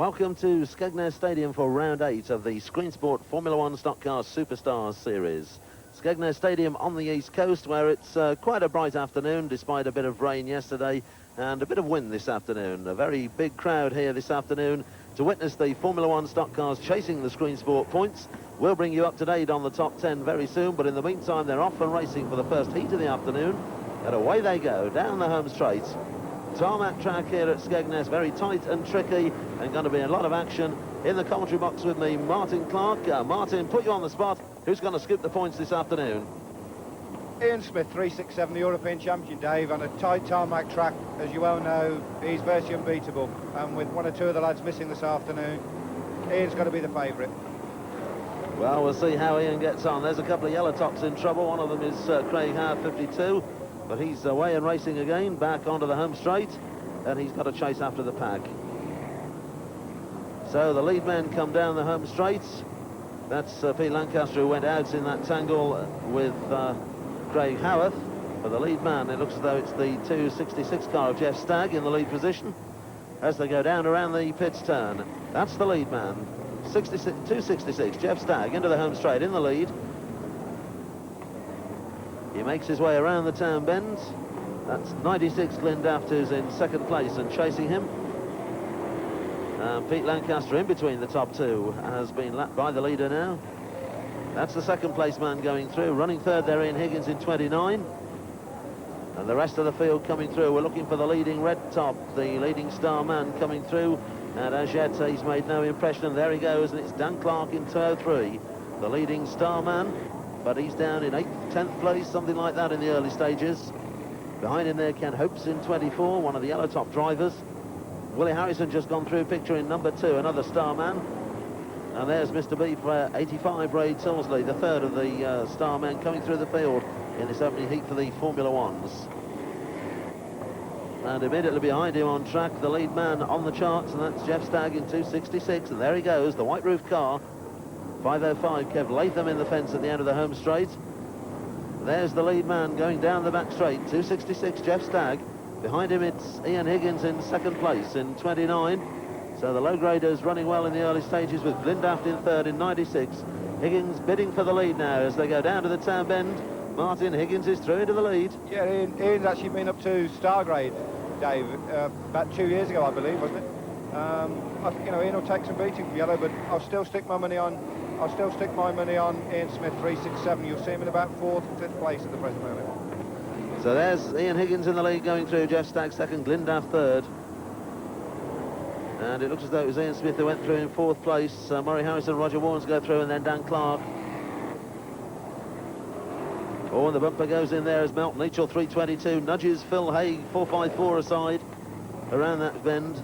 Welcome to Skegness Stadium for round 8 of the Screen Sport Formula One Stock Car Superstars Series. Skegness Stadium on the east coast, where it's quite a bright afternoon despite a bit of rain yesterday and a bit of wind this afternoon. A very big crowd here this afternoon to witness the Formula One stock cars chasing the Screen Sport points. We'll bring you up to date on the top 10 very soon, but in the meantime they're off and racing for the first heat of the afternoon, and away they go down the home straight. Tarmac track here at Skegness, very tight and tricky, and going to be a lot of action. In the commentary box with me, Martin Clark. Martin, put you on the spot. Who's going to scoop the points this afternoon? Ian Smith, 367, the European champion, Dave, on a tight tarmac track. As you well know, he's virtually unbeatable, and with one or two of the lads missing this afternoon, Ian's got to be the favourite. Well, we'll see how Ian gets on. There's a couple of yellow tops in trouble. One of them is Craig Howard, 52. But he's away and racing again, back onto the home straight, and he's got to chase after the pack. So the lead men come down the home straight. That's Pete Lancaster, who went out in that tangle with Craig Howarth. For the lead man, it looks as though it's the 266 car of Jeff Stagg in the lead position as they go down around the pits turn. That's the lead man, 266, Jeff Stagg, into the home straight in the lead. He makes his way around the town bend. That's 96 Glyn Daft, who's in second place and chasing him. Pete Lancaster in between the top two has been lapped by the leader now. That's the second place man going through. Running third there, Ian Higgins in 29. And the rest of the field coming through. We're looking for the leading red top, the leading star man coming through. And as yet he's made no impression. And there he goes, and it's Dan Clark in 203, the leading star man. But he's down in 8th, 10th place, something like that in the early stages. Behind him there, Ken Hopes in 24, one of the yellow top drivers. Willie Harrison just gone through, picture in number 2, another star man. And there's Mr. B for 85, Ray Tilsley, the third of the star men coming through the field in this opening heat for the Formula Ones. And immediately behind him on track, the lead man on the charts, and that's Jeff Stagg in 266. And there he goes, the white roof car. 505, Kev Latham in the fence at the end of the home straight. There's the lead man going down the back straight, 266, Jeff Stagg. Behind him it's Ian Higgins in second place in 29. So the low graders running well in the early stages with Glyn Daft in third in 96. Higgins bidding for the lead now as they go down to the town bend. Martin Higgins is through into the lead. Yeah, Ian's actually been up to star grade, Dave, about 2 years ago, I believe, wasn't it? I think, Ian will take some beating from yellow, but I'll still stick my money on Ian Smith, 367. You'll see him in about 4th and 5th place at the present moment. So there's Ian Higgins in the lead going through, Jeff Stagg second, Glyn Daft third. And it looks as though it was Ian Smith who went through in 4th place. Murray Harrison, Roger Warnes go through, and then Dan Clark. Oh, and the bumper goes in there as Melton Leachell, 322, nudges Phil Haig, 454 aside, around that bend.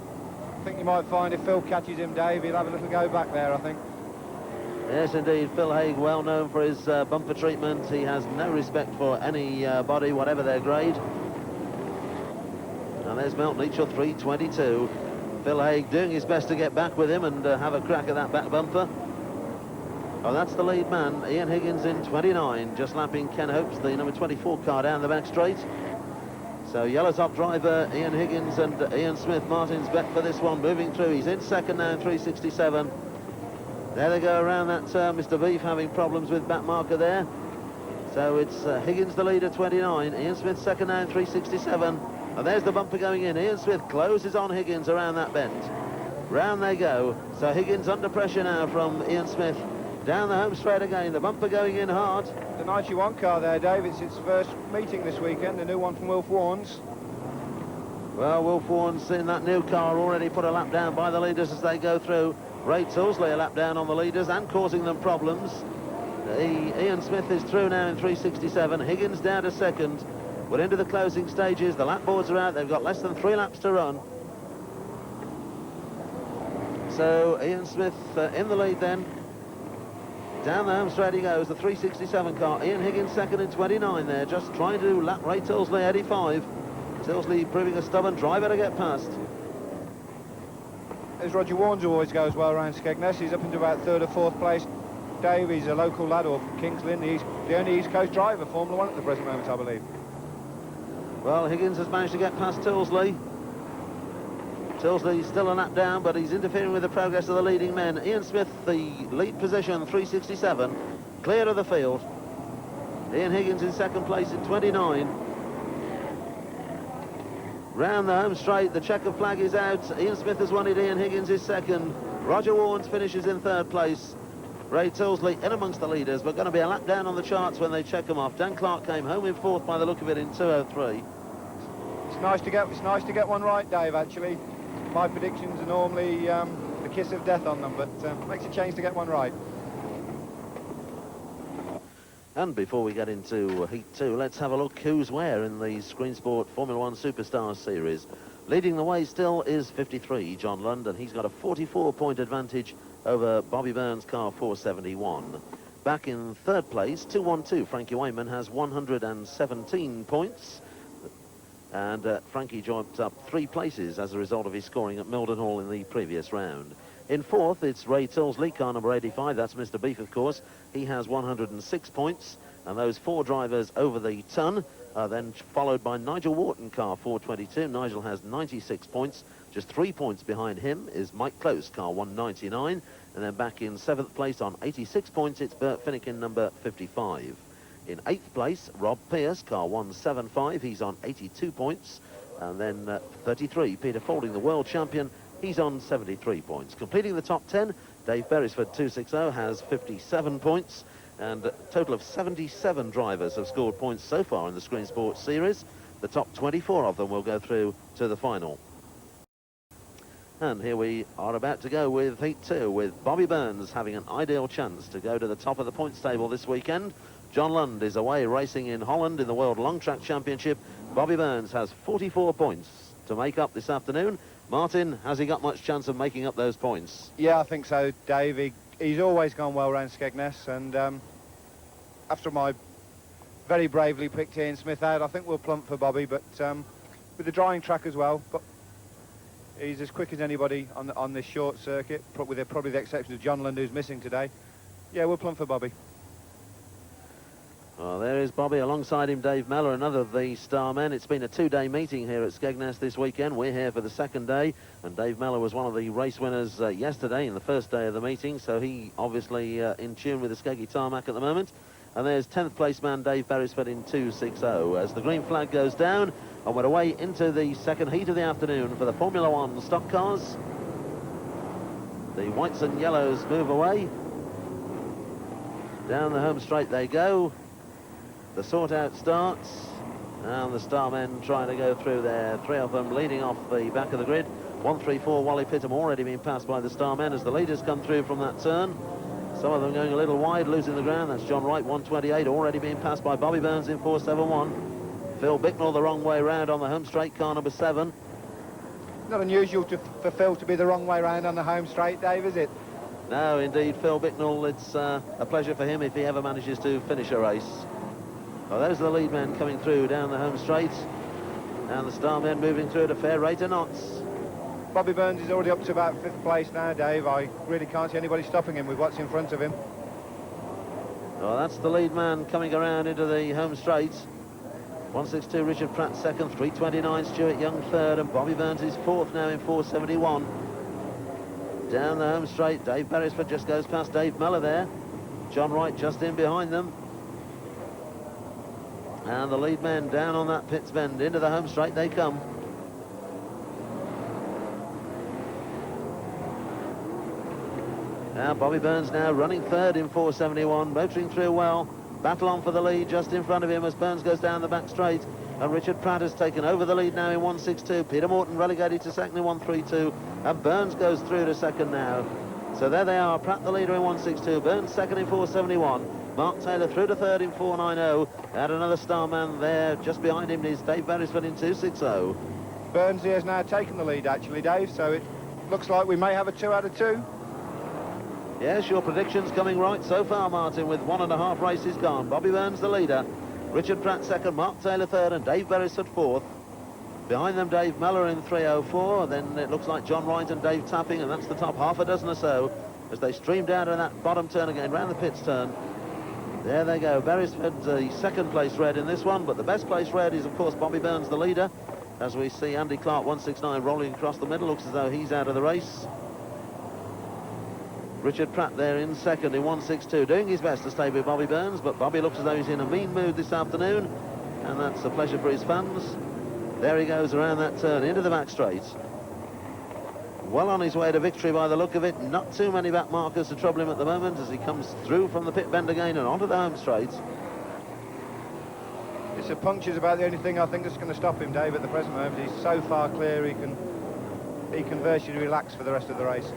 I think you might find if Phil catches him, Dave, he'll have a little go back there, I think. Yes, indeed. Phil Haig, well known for his bumper treatment. He has no respect for any body, whatever their grade. And there's Melton Leachell, 322. Phil Haig doing his best to get back with him and have a crack at that back bumper. Oh, that's the lead man, Ian Higgins in 29, just lapping Ken Hopes, the number 24 car down the back straight. So yellow top driver Ian Higgins and Ian Smith, Martin's bet for this one, moving through. He's in second now in 367. There they go around that turn. Mr. Beef having problems with back marker there. So it's Higgins the leader, 29. Ian Smith second now in 367. And there's the bumper going in. Ian Smith closes on Higgins around that bend. Round they go. So Higgins under pressure now from Ian Smith. Down the home straight again. The bumper going in hard. The 91 car there, Dave. It's its first meeting this weekend. The new one from Wilf Warnes. Well, Wilf Warnes in that new car already put a lap down by the leaders as they go through. Ray Tilsley a lap down on the leaders and causing them problems. Ian Smith is through now in 367. Higgins down to second. We're into the closing stages. The lap boards are out. They've got less than 3 laps to run. So Ian Smith in the lead then. Down the home straight he goes, the 367 car. Ian Higgins second in 29 there, just trying to lap Ray Tilsley, 85. Tilsley proving a stubborn driver to get past. There's Roger Warnes, who always goes well around Skegness. He's up into about 3rd or 4th place. Dave, he's a local lad, or from Kings Lynn. He's the only East Coast driver, Formula One at the present moment, I believe. Well, Higgins has managed to get past Tilsley. Tilsley still a lap down, but he's interfering with the progress of the leading men. Ian Smith, the lead position, 367, clear of the field. Ian Higgins in second place in 29. Round the home straight, the checker flag is out. Ian Smith has won it, Ian Higgins is second. Roger Warnes finishes in third place. Ray Tilsley in amongst the leaders, but going to be a lap down on the charts when they check them off. Dan Clark came home in fourth by the look of it in 2:03. It's nice to get one right, Dave, actually. My predictions are normally the kiss of death on them, but makes a change to get one right. And before we get into Heat 2, let's have a look who's where in the Screen Sport Formula 1 Superstars Series. Leading the way still is 53, John Lund, and he's got a 44-point advantage over Bobby Burns' car 471. Back in third place, 212, Frankie Wayman has 117 points. And Frankie jumped up 3 places as a result of his scoring at Mildenhall in the previous round. In fourth, it's Ray Tilsley, car number 85. That's Mr. Beef, of course. He has 106 points. And those 4 drivers over the ton are then followed by Nigel Wharton, car 422. Nigel has 96 points. Just 3 points behind him is Mike Close, car 199. And then back in 7th place on 86 points, it's Bert Finnegan, number 55. In 8th place, Rob Pierce, car 175. He's on 82 points. And then 33, Peter Faulding, the world champion. He's on 73 points. Completing the top 10, Dave Beresford, 260, has 57 points. And a total of 77 drivers have scored points so far in the Screen Sports Series. The top 24 of them will go through to the final. And here we are about to go with Heat 2, with Bobby Burns having an ideal chance to go to the top of the points table this weekend. John Lund is away racing in Holland in the World Long Track Championship. Bobby Burns has 44 points to make up this afternoon. Martin, has he got much chance of making up those points? Yeah, I think so, Dave. He's always gone well round Skegness, and after my very bravely picked Ian Smith out, I think we'll plump for Bobby, but with the drying track as well. But he's as quick as anybody on this short circuit, with probably the exception of John Lund, who's missing today. Yeah, we'll plump for Bobby. Well, there is Bobby. Alongside him, Dave Mellor, another of the star men. It's been a 2-day meeting here at Skegness this weekend. We're here for the second day, and Dave Mellor was one of the race winners yesterday in the first day of the meeting, so he obviously in tune with the Skeggy tarmac at the moment. And there's 10th place man Dave Beresford in 260 as the green flag goes down, and we're away into the second heat of the afternoon for the Formula 1 stock cars. The whites and yellows move away. Down the home straight they go. The sort-out starts, and the starmen trying to go through there. 3 of them leading off the back of the grid. 134 Wally Pittam already being passed by the starmen as the leaders come through from that turn. Some of them going a little wide, losing the ground. That's John Wright, 128, already being passed by Bobby Burns in 471. Phil Bicknell the wrong way round on the home straight, car number 7. Not unusual for Phil to be the wrong way round on the home straight, Dave, is it? No, indeed, Phil Bicknell, it's a pleasure for him if he ever manages to finish a race. Well, those are the lead men coming through down the home straight, and the star men moving through at a fair rate of knots. Bobby Burns is already up to about 5th place now, Dave. I really can't see anybody stopping him with what's in front of him. Well, that's the lead man coming around into the home straight. 162 Richard Pratt second, 329 Stuart Young third, and Bobby Burns is 4th now in 471. Down the home straight, Dave Beresford just goes past Dave Mellor there. John Wright just in behind them. And the lead men down on that pits bend. Into the home straight they come. Now Bobby Burns now running 3rd in 471, motoring through well. Battle on for the lead just in front of him as Burns goes down the back straight. And Richard Pratt has taken over the lead now in 162. Peter Morton relegated to second in 132. And Burns goes through to second now. So there they are, Pratt the leader in 162, Burns second in 471. Mark Taylor through to 3rd in 490. And another starman there just behind him is Dave Beresford in 260. Burns here has now taken the lead, actually, Dave, so it looks like we may have a 2 out of 2. Yes, your prediction's coming right so far, Martin, with 1.5 races gone. Bobby Burns the leader, Richard Pratt second, Mark Taylor 3rd, and Dave Beresford 4th. Behind them, Dave Mellor in 304. Then it looks like John Wright and Dave Tapping, and that's the top half a dozen or so as they stream down to that bottom turn again, round the pits turn. There they go. Beresford the second place red in this one, but the best place red is, of course, Bobby Burns the leader. as we see Andy Clark 169 rolling across the middle. Looks as though he's out of the race. Richard Pratt there in second in 162, doing his best to stay with Bobby Burns, but Bobby looks as though he's in a mean mood this afternoon, and that's a pleasure for his fans. There he goes around that turn into the back straight. Well on his way to victory by the look of it. Not too many back markers to trouble him at the moment as he comes through from the pit bend again and onto the home straight. It's a puncture's about the only thing I think that's going to stop him, Dave, at the present moment. He's so far clear he can virtually relax for the rest of the race.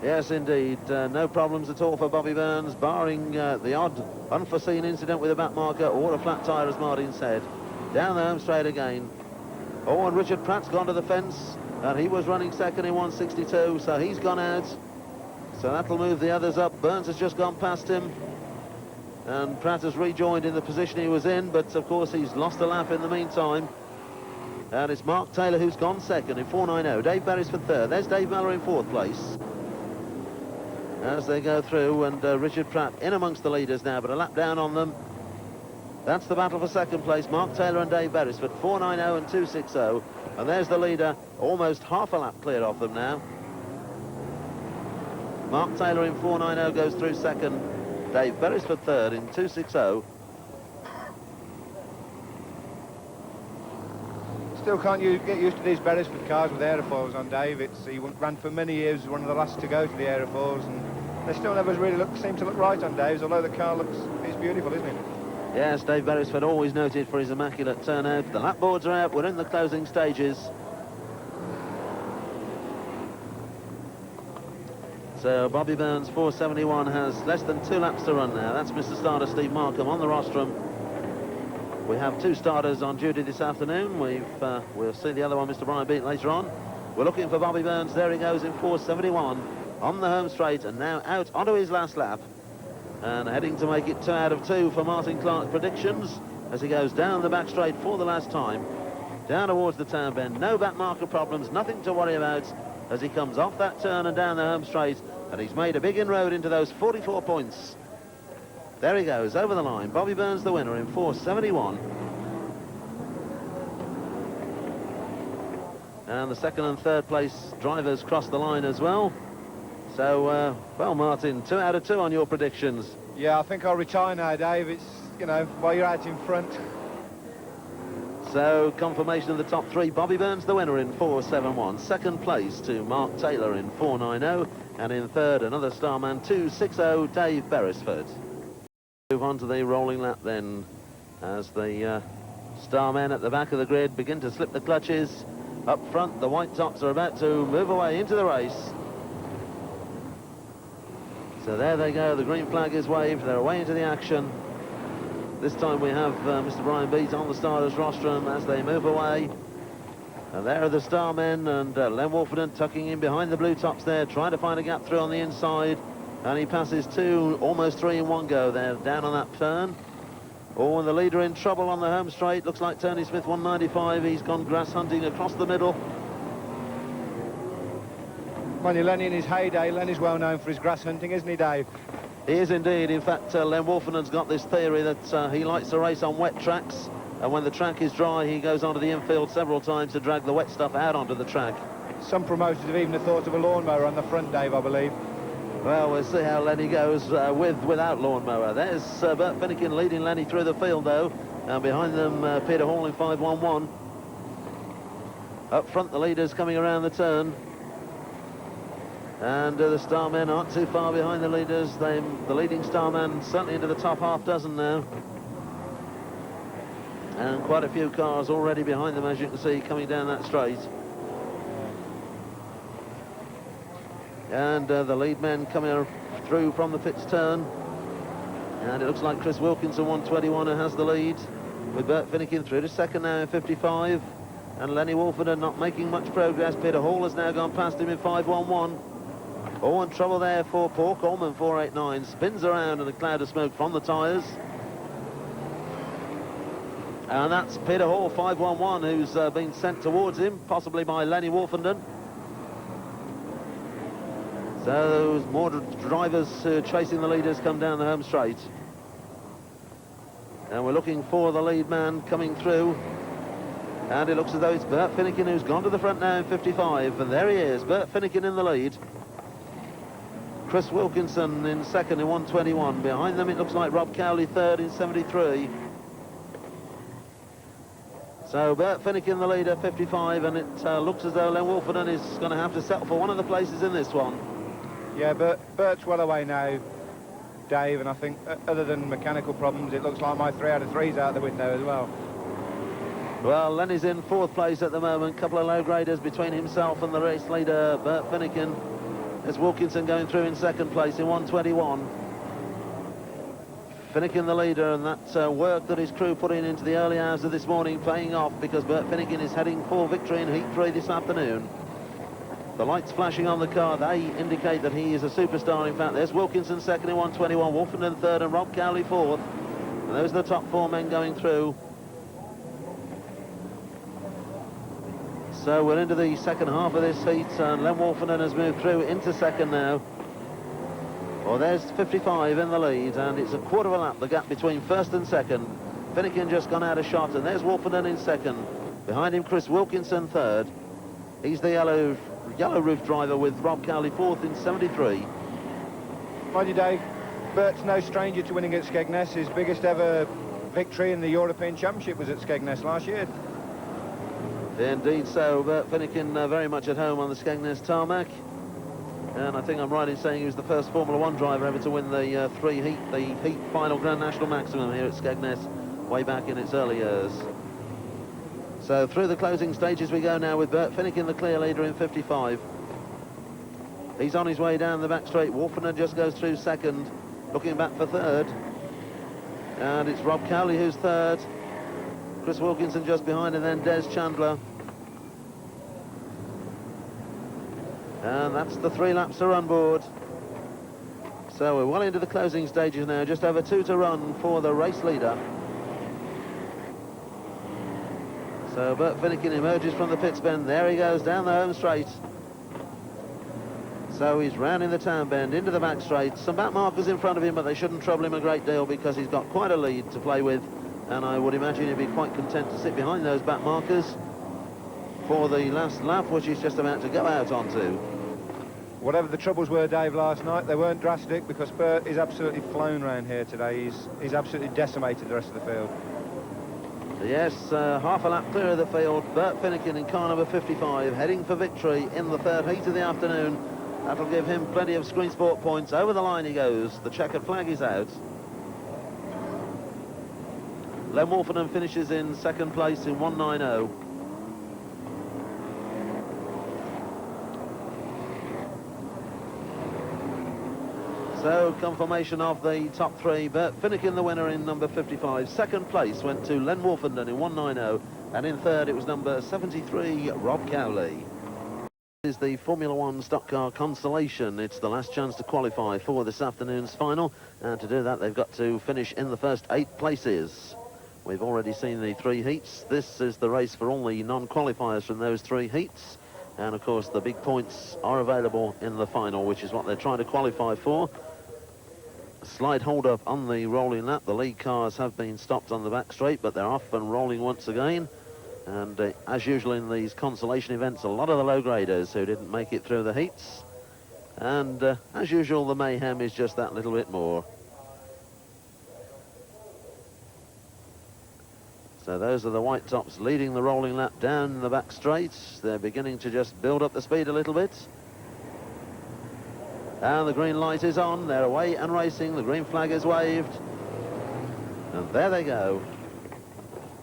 Yes, indeed. No problems at all for Bobby Burns, barring the odd unforeseen incident with a back marker or a flat tyre, as Martin said. Down the home straight again. Oh, and Richard Pratt's gone to the fence, and he was running second in 162, so he's gone out. So that'll move the others up. Burns has just gone past him, and Pratt has rejoined in the position he was in, but of course he's lost a lap in the meantime. And it's Mark Taylor who's gone second in 490. Dave Beresford third. There's Dave Mellor in fourth place as they go through, and Richard Pratt in amongst the leaders now, but a lap down on them. That's the battle for second place, Mark Taylor and Dave Beresford, 490 and 260. And there's the leader, almost half a lap clear off them now. Mark Taylor in 490 goes through second, Dave Beresford third in 260. Still can't get used to these Beresford cars with aerofoils on, Dave. He ran for many years as one of the last to go to the aerofoils, and they still never really seem to look right on Dave's, although the car it's beautiful, isn't it? Yes, Dave Beresford always noted for his immaculate turnout. The lap boards are out, we're in the closing stages. So Bobby Burns 471 has less than 2 laps to run now. That's Mr. Starter Steve Markham on the rostrum. We have 2 starters on duty this afternoon. We'll see the other one, Mr. Brian Beat, later on. We're looking for Bobby Burns. There he goes in 471 on the home straight, and now out onto his last lap, and heading to make it 2 out of 2 for Martin Clark's predictions as he goes down the back straight for the last time, down towards the turn bend. No back marker problems, nothing to worry about as he comes off that turn and down the home straight, and he's made a big inroad into those 44 points. There he goes over the line. Bobby Burns the winner in 471. And the second and third place drivers cross the line as well. So, well, Martin, 2 out of 2 on your predictions. Yeah, I think I'll retire now, Dave. It's, you know, while you're out in front. So, confirmation of the top 3. Bobby Burns the winner in 471. Second place to Mark Taylor in 490. And in third, another Starman 260, Dave Beresford. Move on to the rolling lap then, as the Starmen at the back of the grid begin to slip the clutches. Up front, the white tops are about to move away into the race. So there they go, the green flag is waved, they're away into the action. This time we have Mr. Brian Beat on the starters rostrum as they move away. And there are the Starmen, and Len Wolfenden tucking in behind the blue tops there, trying to find a gap through on the inside. And he passes 2, almost 3 in one go there, down on that turn. Oh, and the leader in trouble on the home straight. Looks like Tony Smith, 195. He's gone grass hunting across the middle. Mind you, Lenny in his heyday, Lenny's well known for his grass hunting, isn't he, Dave? He is indeed. In fact, Len Wolfenden's got this theory that he likes to race on wet tracks. And when the track is dry, he goes onto the infield several times to drag the wet stuff out onto the track. Some promoters have even thought of a lawnmower on the front, Dave, I believe. Well, we'll see how Lenny goes without lawnmower. There's Bert Finnegan leading Lenny through the field, though. And behind them, Peter Hall in 511. Up front, the leaders coming around the turn. And the Starmen aren't too far behind the leaders. The leading Starman certainly into the top half dozen now. And quite a few cars already behind them, as you can see, coming down that straight. And the lead men coming through from the pits turn. And it looks like Chris Wilkinson, 121, who has the lead, with Bert Finnegan through to second now in 55. And Lenny Wolfenden not making much progress. Peter Hall has now gone past him in 511. Oh, and trouble there for Paul Coleman, 489. Spins around in a cloud of smoke from the tyres. And that's Peter Hall, 511, who's been sent towards him, possibly by Lenny Wolfenden. So those more drivers chasing the leaders come down the home straight. And we're looking for the lead man coming through. And it looks as though it's Bert Finnegan who's gone to the front now in 55. And there he is, Bert Finnegan in the lead. Chris Wilkinson in second in 121. Behind them it looks like Rob Cowley third in 73. So Bert Finnegan the leader, 55, and it looks as though Len Wolfenden is going to have to settle for one of the places in this one. Yeah, Bert's well away now, Dave, and I think other than mechanical problems, it looks like my 3 out of 3's out the window as well. Well, Lenny's in fourth place at the moment. Couple of low graders between himself and the race leader, Bert Finnegan. There's Wilkinson going through in second place in 121. Finnegan the leader, and that work that his crew put in into the early hours of this morning paying off, because Bert Finnegan is heading for victory in Heat 3 this afternoon. The lights flashing on the car, they indicate that he is a superstar. In fact, there's Wilkinson second in 121, Wolfenden third, and Rob Cowley fourth. And those are the top 4 men going through. So we're into the second half of this heat, and Len Wolfenden has moved through into second now. Well, there's 55 in the lead, and it's a quarter of a lap, the gap between first and second. Finnegan just gone out of shot, and there's Wolfenden in second. Behind him, Chris Wilkinson third. He's the yellow roof driver with Rob Cowley fourth in 73. Mind you, Dave, Bert's no stranger to winning at Skegness. His biggest ever victory in the European Championship was at Skegness last year. Indeed so. Bert Finnegan very much at home on the Skegness tarmac. And I think I'm right in saying he was the first Formula 1 driver ever to win the heat final Grand National Maximum here at Skegness way back in its early years. So through the closing stages we go now with Bert Finnegan the clear leader in 55. He's on his way down the back straight. Wolfenden just goes through second, looking back for third. And it's Rob Cowley who's third. Chris Wilkinson just behind, and then Des Chandler. And that's the 3 laps to run board. So we're well into the closing stages now, just over 2 to run for the race leader. So Bert Finnegan emerges from the pits bend. There he goes down the home straight. So he's rounding the town bend into the back straight. Some back markers in front of him, but they shouldn't trouble him a great deal because he's got quite a lead to play with. And I would imagine he'd be quite content to sit behind those back markers for the last lap, which he's just about to go out onto. Whatever the troubles were, Dave, last night, they weren't drastic, because Bert is absolutely flown round here today. He's absolutely decimated the rest of the field. Yes, half a lap clear of the field. Bert Finnegan in car number 55, heading for victory in the third heat of the afternoon. That'll give him plenty of Screen Sport points. Over the line he goes. The checkered flag is out. Len Wolfenden finishes in second place in 190. So, confirmation of the top 3. Bert Finnegan the winner in number 55. Second place went to Len Wolfenden in 190. And in third it was number 73, Rob Cowley. This is the Formula 1 stock car Constellation. It's the last chance to qualify for this afternoon's final. And to do that, they've got to finish in the first 8 places. We've already seen the 3 heats. This is the race for all the non-qualifiers from those 3 heats. And, of course, the big points are available in the final, which is what they're trying to qualify for. A slight hold-up on the rolling lap. The lead cars have been stopped on the back straight, but they're off and rolling once again. And as usual in these consolation events, a lot of the low-graders who didn't make it through the heats. And, as usual, the mayhem is just that little bit more. So those are the white tops leading the rolling lap down the back straight. They're beginning to just build up the speed a little bit. And the green light is on. They're away and racing. The green flag is waved. And there they go.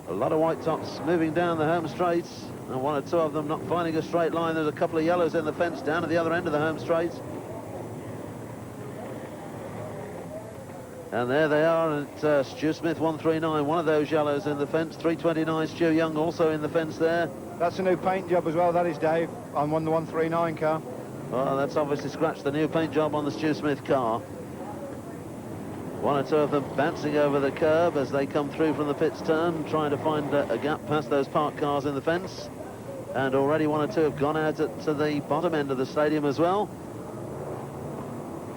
A lot of white tops moving down the home straight. And 1 or 2 of them not finding a straight line. There's a couple of yellows in the fence down at the other end of the home straight. And there they are at Stu Smith 139, one of those yellows in the fence. 329 Stu Young also in the fence there. That's a new paint job as well, that is, Dave, on the 139 car. Well, that's obviously scratched the new paint job on the Stu Smith car. 1 or 2 of them bouncing over the curb as they come through from the pits turn, trying to find a gap past those parked cars in the fence. And already 1 or 2 have gone out to the bottom end of the stadium as well.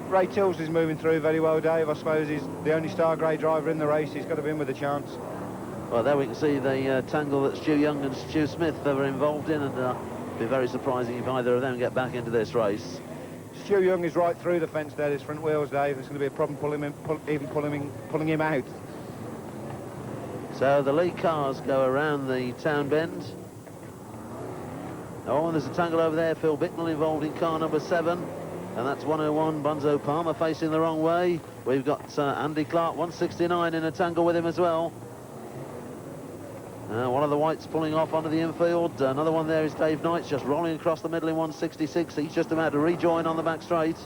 Ray Tills is moving through very well, Dave. I suppose he's the only star grade driver in the race. He's got to be in with a chance. Well, there we can see the tangle that Stu Young and Stu Smith were involved in, and it'd be very surprising if either of them get back into this race. Stu Young is right through the fence there, his front wheels, Dave. It's going to be a problem pulling him out. So the lead cars go around the town bend. Oh, and there's a tangle over there. Phil Bicknell involved in car number 7. And that's 101, Bonzo Palmer facing the wrong way. We've got Andy Clark, 169, in a tangle with him as well. One of the whites pulling off onto the infield. Another one there is Dave Knights, just rolling across the middle in 166. He's just about to rejoin on the back straight.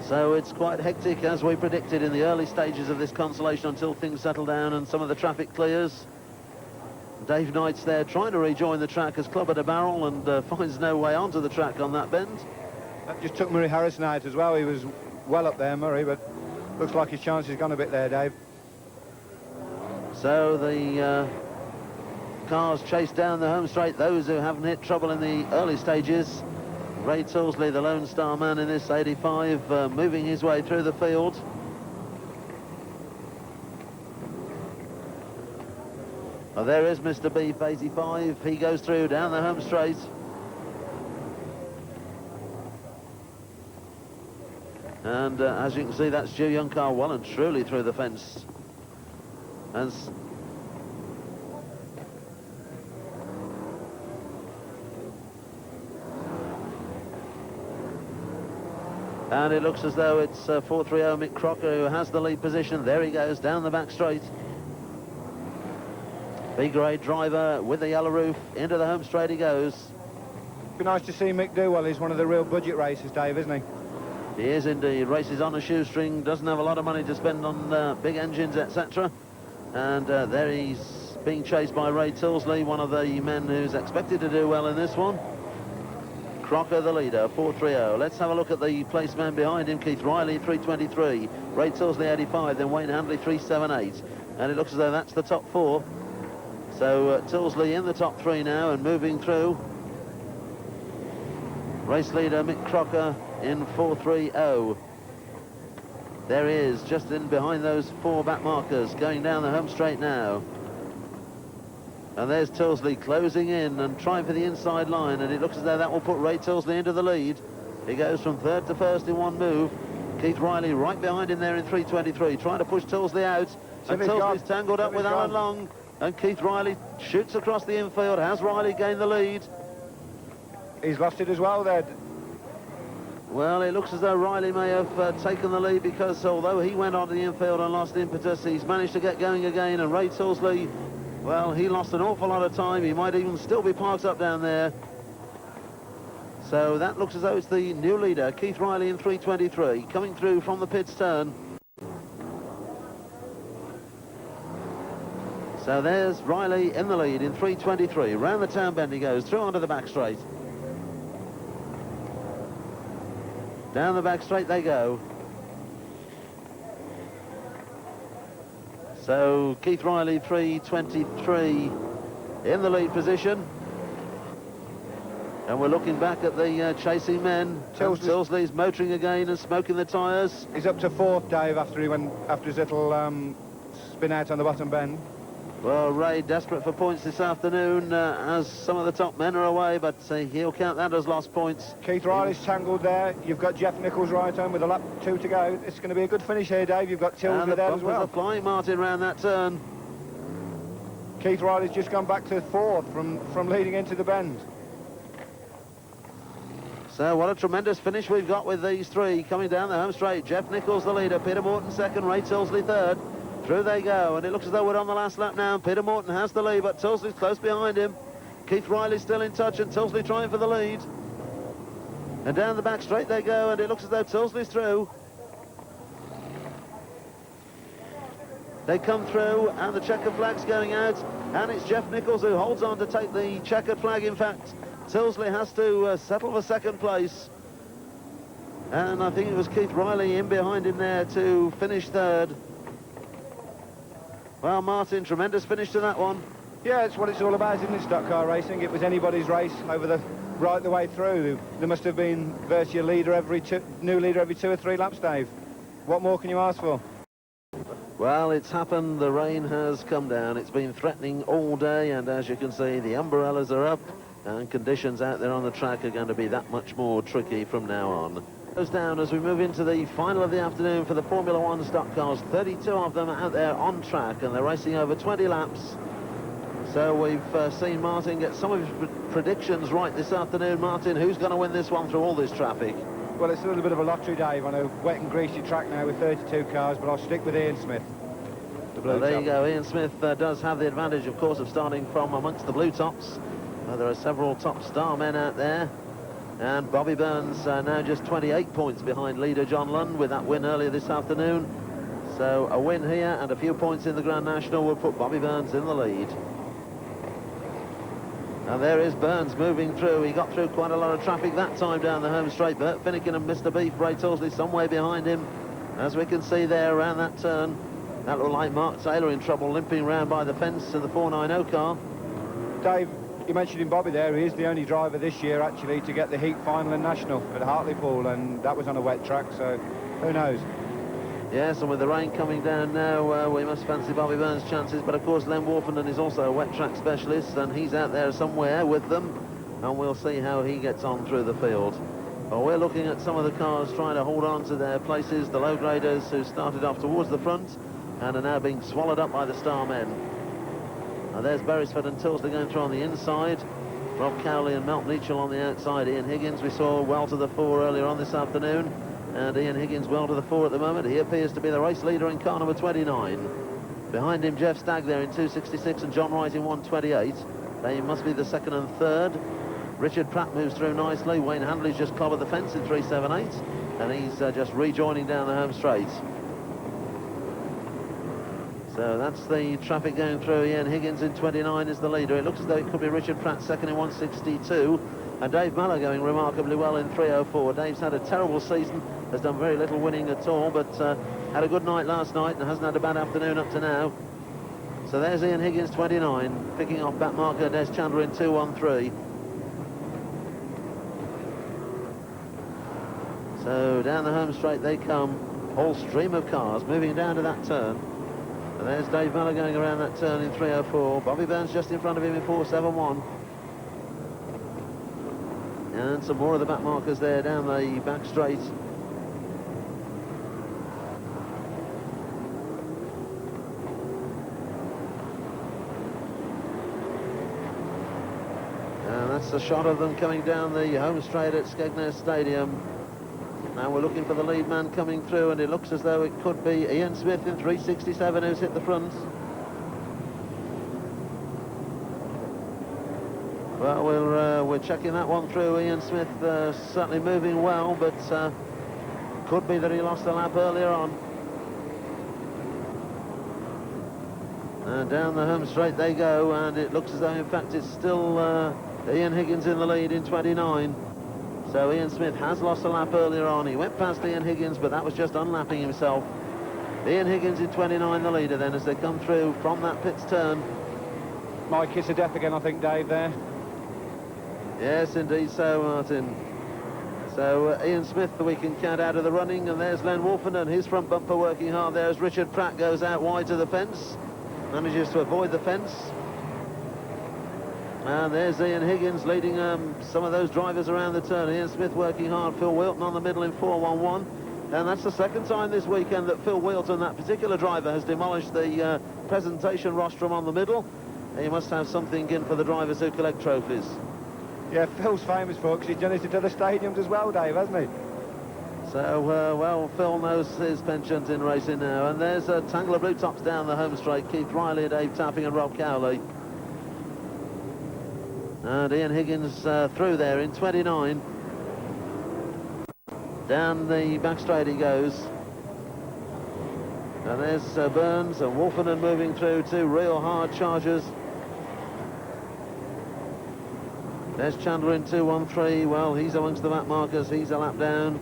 So it's quite hectic, as we predicted, in the early stages of this consolation until things settle down and some of the traffic clears. Dave Knights there trying to rejoin the track as club at a barrel and finds no way onto the track on that bend. That just took Murray Harrison out as well. He was well up there, Murray, but looks like his chance has gone a bit there, Dave. So the cars chase down the home straight, those who haven't hit trouble in the early stages. Ray Tilsley, the Lone Star man in this 85, moving his way through the field. Oh, there is Mr. Beef, 85. He goes through down the home straight. And as you can see, that's Stu Young car well and truly through the fence. And it looks as though it's 430 Mick Crocker who has the lead position. There he goes down the back straight. B-grade driver with the yellow roof. Into the home straight he goes. Be nice to see Mick do well. He's one of the real budget racers, Dave, isn't he? He is indeed. Races on a shoestring, doesn't have a lot of money to spend on big engines, etc. And there he's being chased by Ray Tilsley, one of the men who's expected to do well in this one. Crocker the leader, 430. Let's have a look at the placeman behind him. Keith Riley, 323. Ray Tilsley, 85. Then Wayne Handley, 378. And it looks as though that's the top 4. So Tilsley in the top 3 now and moving through. Race leader Mick Crocker in 430. There he is, just in behind those 4 back markers, going down the home straight now. And there's Tilsley closing in and trying for the inside line, and it looks as though that will put Ray Tilsley into the lead. He goes from 3rd to 1st in one move. Keith Riley right behind him there in 323, trying to push Tilsley out. And Tilsley's tangled up with Alan Long, and Keith Riley shoots across the infield. Has Riley gained the lead? He's lost it as well there. Well, it looks as though Riley may have taken the lead, because although he went onto the infield and lost impetus, he's managed to get going again, and Ray Tilsley, well, he lost an awful lot of time. He might even still be parked up down there. So that looks as though it's the new leader, Keith Riley in 323, coming through from the pits turn. So there's Riley in the lead in 323. Round the town bend he goes, through onto the back straight. Down the back straight they go. So Keith Riley, 323, in the lead position. And we're looking back at the chasing men. Tilsley's motoring again and smoking the tyres. He's up to 4th, Dave, after his little spin out on the bottom bend. Well, Ray desperate for points this afternoon, as some of the top men are away, but he'll count that as lost points. Keith Riley's tangled there. You've got Jeff Nichols right home with a lap 2 to go. It's going to be a good finish here, Dave. You've got Tilsley there as well. And the flying Martin round that turn. Keith Riley's just gone back to 4th from leading into the bend. So what a tremendous finish we've got with these 3 coming down the home straight. Jeff Nichols the leader, Peter Morton 2nd, Ray Tilsley 3rd. Through they go, and it looks as though we're on the last lap now. Peter Morton has the lead, but Tilsley's close behind him. Keith Riley's still in touch, and Tilsley trying for the lead. And down the back straight they go, and it looks as though Tilsley's through. They come through, and the checker flag's going out, and it's Jeff Nichols who holds on to take the checkered flag. In fact, Tilsley has to settle for 2nd place. And I think it was Keith Riley in behind him there to finish 3rd. Well, Martin, tremendous finish to that one. Yeah, it's what it's all about, isn't it, stock car racing? It was anybody's race right the way through. There must have been virtually a leader new leader every 2 or 3 laps, Dave. What more can you ask for? Well, it's happened. The rain has come down. It's been threatening all day, and as you can see, the umbrellas are up, and conditions out there on the track are going to be that much more tricky from now on. Goes down as we move into the final of the afternoon for the Formula One stock cars. 32 of them out there on track, and they're racing over 20 laps. So we've seen Martin get some of his predictions right this afternoon. Martin, who's going to win this one through all this traffic? Well, it's a little bit of a lottery, Dave, on a wet and greasy track now with 32 cars, but I'll stick with Ian Smith. The blue There top. you go. Ian Smith does have the advantage, of course, of starting from amongst the blue tops. There are several top star men out there. And Bobby Burns now just 28 points behind leader John Lund with that win earlier this afternoon. So a win here and a few points in the Grand National will put Bobby Burns in the lead. And there is Burns moving through. He got through quite a lot of traffic that time down the home straight. Bert Finnegan and Mr. Beef, Ray Torsley, some way behind him. As we can see there around that turn, that looked like Mark Taylor in trouble, limping round by the fence in the 490 car. Dave, you mentioned him, Bobby there. He is the only driver this year, actually, to get the heat final in National at Hartlepool, and that was on a wet track, so who knows? Yes, and with the rain coming down now, we must fancy Bobby Burns' chances. But, of course, Len Wolfenden is also a wet track specialist, and he's out there somewhere with them. And we'll see how he gets on through the field. Well, we're looking at some of the cars trying to hold on to their places. The low graders who started off towards the front and are now being swallowed up by the star men. Now, there's Beresford and Tilsley going through on the inside. Rob Cowley and Melt Leachell on the outside. Ian Higgins we saw well to the fore earlier on this afternoon. And Ian Higgins well to the fore at the moment. He appears to be the race leader in car number 29. Behind him, Jeff Stagg there in 266 and John Wright in 128. They must be the second and third. Richard Pratt moves through nicely. Wayne Handley's just clobbered the fence in 378. And he's just rejoining down the home straight. So that's the traffic going through. Ian Higgins in 29 is the leader. It looks as though it could be Richard Pratt second in 162. And Dave Muller going remarkably well in 304. Dave's had a terrible season, has done very little winning at all, but had a good night last night and hasn't had a bad afternoon up to now. So there's Ian Higgins, 29, picking off back marker Des Chandler in 213. So down the home straight they come, whole stream of cars moving down to that turn. And there's Dave Muller going around that turn in 304. Bobby Burns just in front of him in 471. And some more of the back markers there down the back straight. And that's the shot of them coming down the home straight at Skegness Stadium. Now we're looking for the lead man coming through, and it looks as though it could be Ian Smith in 367 who's hit the front. Well, we're checking that one through. Ian Smith certainly moving well, but could be that he lost a lap earlier on. And down the home straight they go, and it looks as though, in fact, it's still Ian Higgins in the lead in 29. So Ian Smith has lost a lap earlier on. He went past Ian Higgins, but that was just unlapping himself. Ian Higgins in 29, the leader then, as they come through from that pits turn. Might kiss of death again, I think, Dave, there. Yes, indeed so, Martin. So Ian Smith, we can count out of the running, and there's Len Wolfenden, his front bumper working hard there as Richard Pratt goes out wide to the fence, manages to avoid the fence. And there's Ian Higgins leading some of those drivers around the turn. Ian Smith working hard, Phil Wilton on the middle in 411. And that's the second time this weekend that Phil Wilton, that particular driver, has demolished the presentation rostrum on the middle. He must have something in for the drivers who collect trophies. Yeah, Phil's famous for it because he's done it to the stadiums as well, Dave, hasn't he? So, well, Phil knows his penchant in racing now. And there's a tangle of blue tops down the home straight. Keith Riley, Dave Tapping and Rob Cowley. And Ian Higgins through there in 29. Down the back straight he goes. And there's Burns and Wolfenden moving through, two real hard chargers. There's Chandler in 213. Well, he's amongst the back markers. He's a lap down.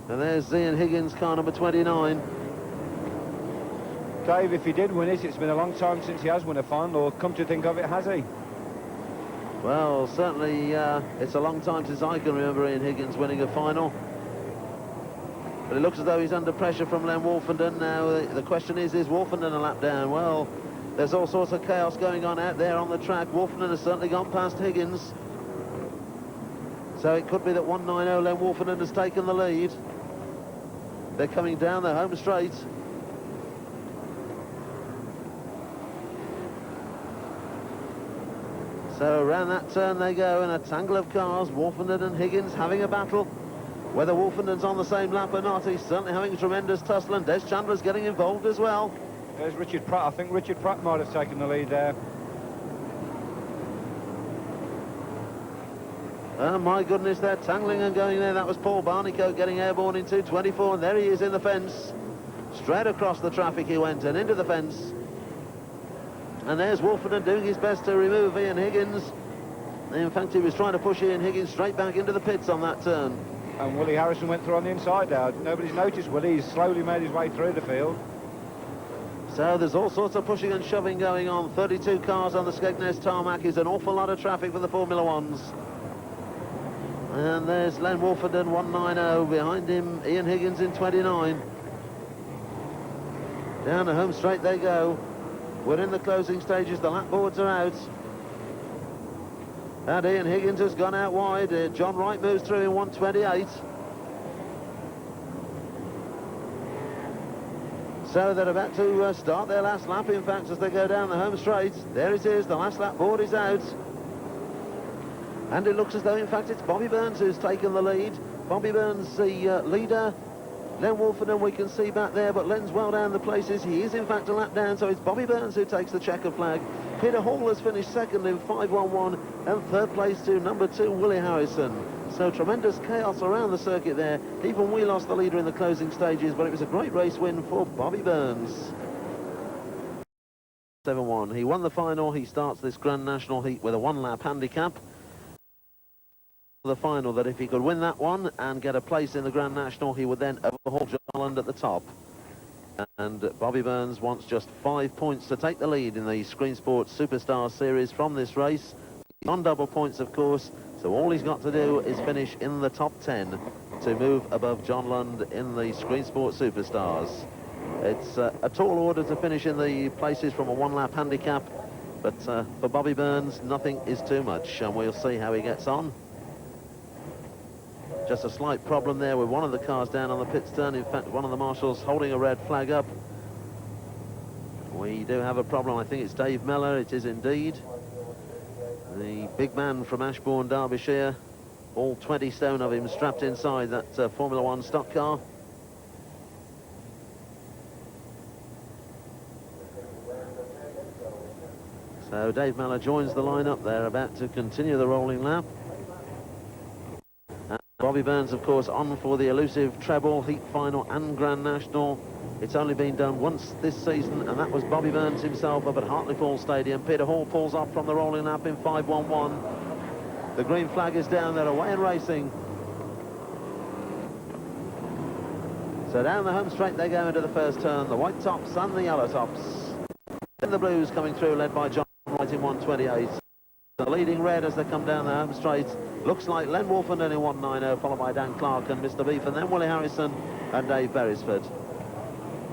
And there's Ian Higgins, car number 29. Dave, if he did win it, it's been a long time since he has won a final, or come to think of it, has he? Well, certainly it's a long time since I can remember Ian Higgins winning a final. But it looks as though he's under pressure from Len Wolfenden. Now, the question is Wolfenden a lap down? Well, there's all sorts of chaos going on out there on the track. Wolfenden has certainly gone past Higgins. So it could be that 190 Len Wolfenden has taken the lead. They're coming down the home straight. So around that turn they go in a tangle of cars. Wolfenden and Higgins having a battle. Whether Wolfenden's on the same lap or not, he's certainly having a tremendous tussle, and Des Chandler's getting involved as well. There's Richard Pratt. I think Richard Pratt might have taken the lead there. Oh my goodness, they're tangling and going there. That was Paul Barnicoat getting airborne in 224, and there he is in the fence. Straight across the traffic he went and into the fence. And there's Wolfenden doing his best to remove Ian Higgins. In fact, he was trying to push Ian Higgins straight back into the pits on that turn. And Willie Harrison went through on the inside now. Nobody's noticed Willie. He's slowly made his way through the field. So there's all sorts of pushing and shoving going on. 32 cars on the Skegness tarmac is an awful lot of traffic for the Formula Ones. And there's Len Wolfenden, 190. Behind him, Ian Higgins in 29. Down the home straight they go. We're in the closing stages. The lap boards are out. And Ian Higgins has gone out wide. John Wright moves through in 128. So they're about to start their last lap, in fact, as they go down the home straight. There it is, the last lap board is out. And it looks as though, in fact, it's Bobby Burns who's taken the lead. Bobby Burns, the leader. Len Wolfenden we can see back there, but Len's well down the places. He is, in fact, a lap down, so it's Bobby Burns who takes the checker flag. Peter Hall has finished second in 5:11, and third place to number 2, Willie Harrison. So tremendous chaos around the circuit there. Even we lost the leader in the closing stages, but it was a great race win for Bobby Burns. 7-1. He won the final. He starts this Grand National heat with a one-lap handicap. The final, that if he could win that one and get a place in the Grand National, he would then overhaul John Holland at the top. And Bobby Burns wants just 5 points to take the lead in the Screen Sports Superstar Series from this race. He's on double points, of course, so all he's got to do is finish in the top 10 to move above John Lund in the Screen Sports Superstars. It's a tall order to finish in the places from a one-lap handicap, but for Bobby Burns, nothing is too much, and we'll see how he gets on. Just a slight problem there with one of the cars down on the pit turn. In fact, one of the marshals holding a red flag up. We do have a problem. I think it's Dave Mellor. It is indeed. The big man from Ashbourne, Derbyshire. All 20 stone of him strapped inside that Formula One stock car. So Dave Mellor joins the lineup. They're about to continue the rolling lap. Bobby Burns, of course, on for the elusive treble, heat final and Grand National. It's only been done once this season, and that was Bobby Burns himself up at Hartley Falls Stadium. Peter Hall pulls off from the rolling lap in 5:11. The green flag is down. They're away and racing. So down the home straight they go into the first turn. The white tops and the yellow tops. Then the blues coming through, led by John Wright in 128. The leading red as they come down the home straight looks like Len Wolfenden in 190, followed by Dan Clark and Mr. Beef, and then Willie Harrison and Dave Beresford.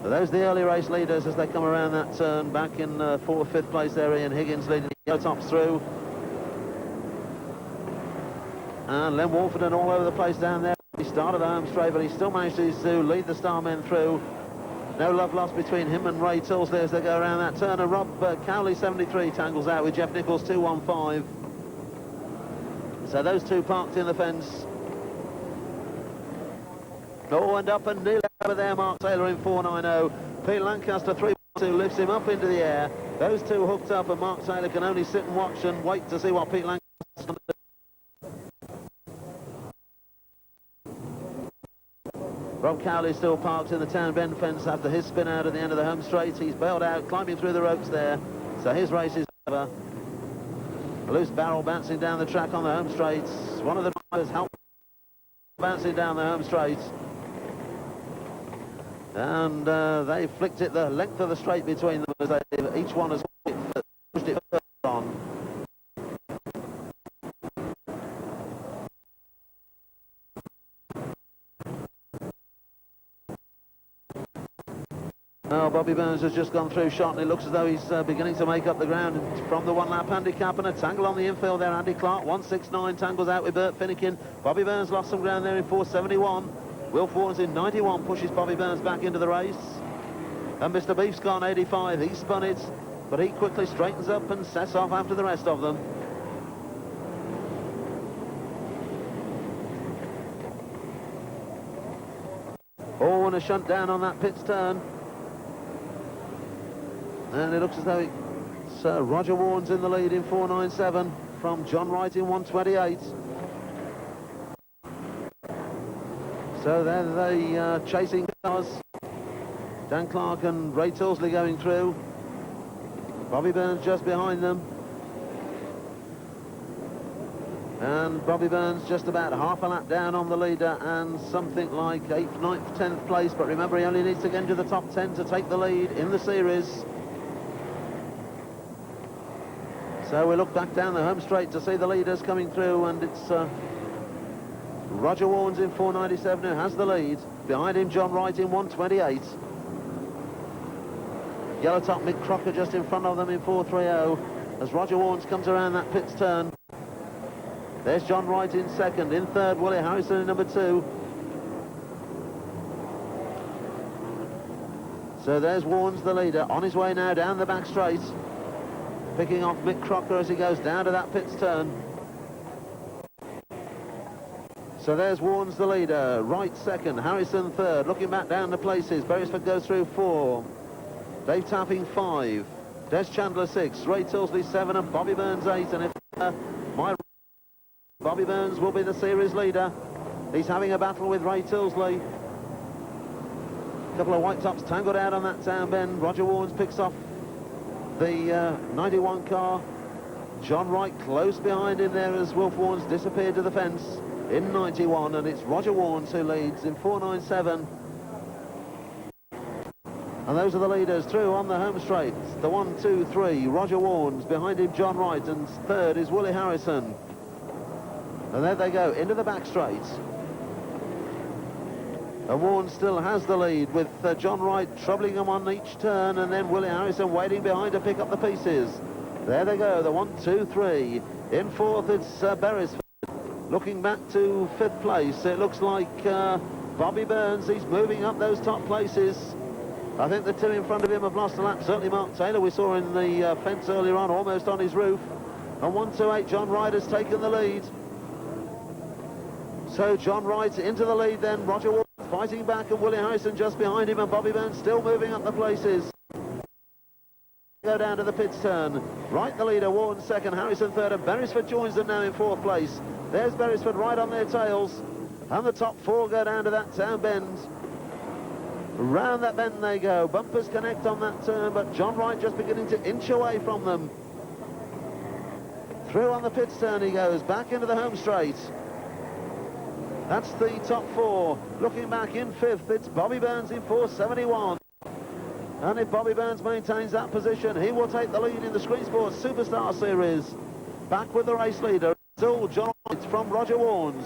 So those are the early race leaders as they come around that turn. Back in 4th, 5th place there, Ian Higgins leading the yellow tops through. And Len Wolfenden all over the place down there. He started the home straight, but he still managed to lead the Starmen through. No love lost between him and Ray Tilsley as they go around that turn. And Rob Cowley, 73, tangles out with Jeff Nichols, 215. So those two parked in the fence. Oh, and up and nearly over there, Mark Taylor in 490. Pete Lancaster, 312, lifts him up into the air. Those two hooked up, and Mark Taylor can only sit and watch and wait to see what Pete Lancaster's going to do. Rob Cowley still parked in the Town Bend fence after his spin out at the end of the home straight. He's bailed out, climbing through the ropes there. So his race is over. A loose barrel bouncing down the track on the home straight. One of the drivers helped bouncing down the home straight. And they flicked it the length of the straight between them as they, each one has pushed it further on. Bobby Burns has just gone through shot, and it looks as though he's beginning to make up the ground from the one-lap handicap, and a tangle on the infield there. Andy Clark, 169, tangles out with Bert Finnegan. Bobby Burns lost some ground there in 471. Wilf Warnes in 91 pushes Bobby Burns back into the race. And Mr. Beef's gone 85. He spun it, but he quickly straightens up and sets off after the rest of them. Oh, and a shunt down on that pit's turn. And it looks as though it's Roger Warnes in the lead in 497 from John Wright in 128. So they're the chasing cars. Dan Clark and Ray Tilsley going through. Bobby Burns just behind them. And Bobby Burns just about half a lap down on the leader and something like 8th, 9th, 10th place. But remember, he only needs to get into the top 10 to take the lead in the series. So we look back down the home straight to see the leaders coming through, and it's Roger Warnes in 497 who has the lead. Behind him, John Wright in 128. Yellow top Mick Crocker just in front of them in 430 as Roger Warnes comes around that pit's turn. There's John Wright in second. In third, Willie Harrison in number 2. So there's Warnes, the leader, on his way now down the back straight, picking off Mick Crocker as he goes down to that pit's turn. So there's Warnes, the leader. Wright second, Harrison third. Looking back down the places, Beresford goes through 4. Dave Tapping 5. Des Chandler 6. Ray Tilsley 7 and Bobby Burns 8. And if Bobby Burns will be the series leader. He's having a battle with Ray Tilsley. A couple of white tops tangled out on that town bend. Roger Warnes picks off the 91 car. John Wright close behind him there as Wilf Warnes disappeared to the fence in 91, and it's Roger Warnes who leads in 497. And those are the leaders through on the home straight. The 1, 2, 3, Roger Warnes, behind him John Wright, and third is Willie Harrison. And there they go into the back straight. And Warnes still has the lead with John Wright troubling him on each turn, and then Willie Harrison waiting behind to pick up the pieces. There they go, the 1, 2, 3. In fourth, it's Beresford. Looking back to 5th place, it looks like Bobby Burns. He's moving up those top places. I think the two in front of him have lost a lap. Certainly Mark Taylor, we saw in the fence earlier on, almost on his roof. And 1, 2, 8, John Wright has taken the lead. So John Wright into the lead then, Roger Warnes fighting back, and Willie Harrison just behind him, and Bobby Burns still moving up the places. Go down to the pit's turn. Wright the leader, Warnes second, Harrison third, and Beresford joins them now in 4th place. There's Beresford right on their tails, and the top 4 go down to that town bend. Round that bend they go. Bumpers connect on that turn, but John Wright just beginning to inch away from them. Through on the pit's turn he goes, back into the home straight. That's the top 4. Looking back in 5th, it's Bobby Burns in 471. And if Bobby Burns maintains that position, he will take the lead in the Screen Sports Superstar Series. Back with the race leader, it's all John Wright from Roger Warnes.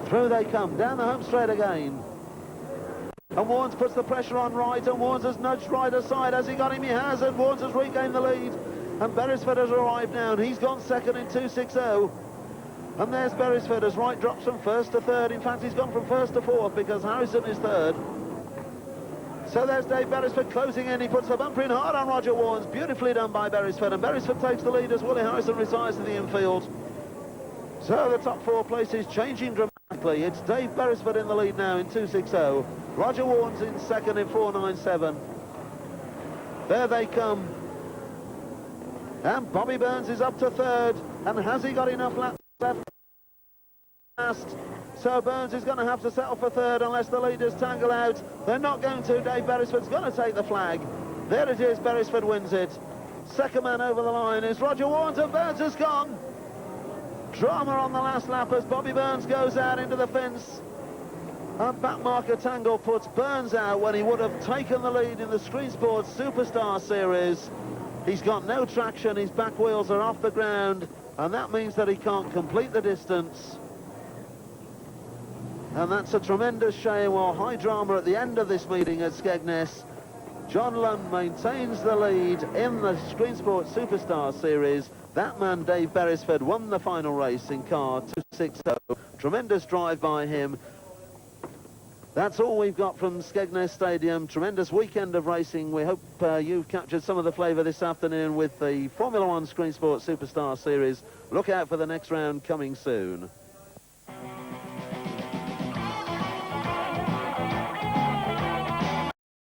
Through they come, down the home straight again. And Warnes puts the pressure on Wright, and Warnes has nudged Wright aside. Has he got him? He has, and Warnes has regained the lead. And Beresford has arrived now, and he's gone second in 260. And there's Beresford as Wright drops from 1st to 3rd. In fact, he's gone from 1st to 4th because Harrison is 3rd. So there's Dave Beresford closing in. He puts the bumper in hard on Roger Warnes. Beautifully done by Beresford. And Beresford takes the lead as Willie Harrison retires to the infield. So the top 4 places changing dramatically. It's Dave Beresford in the lead now in 260. Roger Warnes in second in 497. There they come. And Bobby Burns is up to 3rd. And has he got enough laps left? So Burns is going to have to settle for 3rd unless the leaders tangle out. They're not going to. Dave Beresford's going to take the flag. There it is. Beresford wins it. Second man over the line is Roger Warnes, and Burns has gone. Drama on the last lap as Bobby Burns goes out into the fence. And backmarker Tangle puts Burns out when he would have taken the lead in the Screen Sports Superstar Series. He's got no traction. His back wheels are off the ground, and that means that he can't complete the distance. And that's a tremendous shame, or high drama at the end of this meeting at Skegness. John Lund maintains the lead in the Screen Sport Superstar Series. That man, Dave Beresford, won the final race in car 260. Tremendous drive by him. That's all we've got from Skegness Stadium. Tremendous weekend of racing. We hope you've captured some of the flavour this afternoon with the Formula One Screen Sport Superstar Series. Look out for the next round coming soon.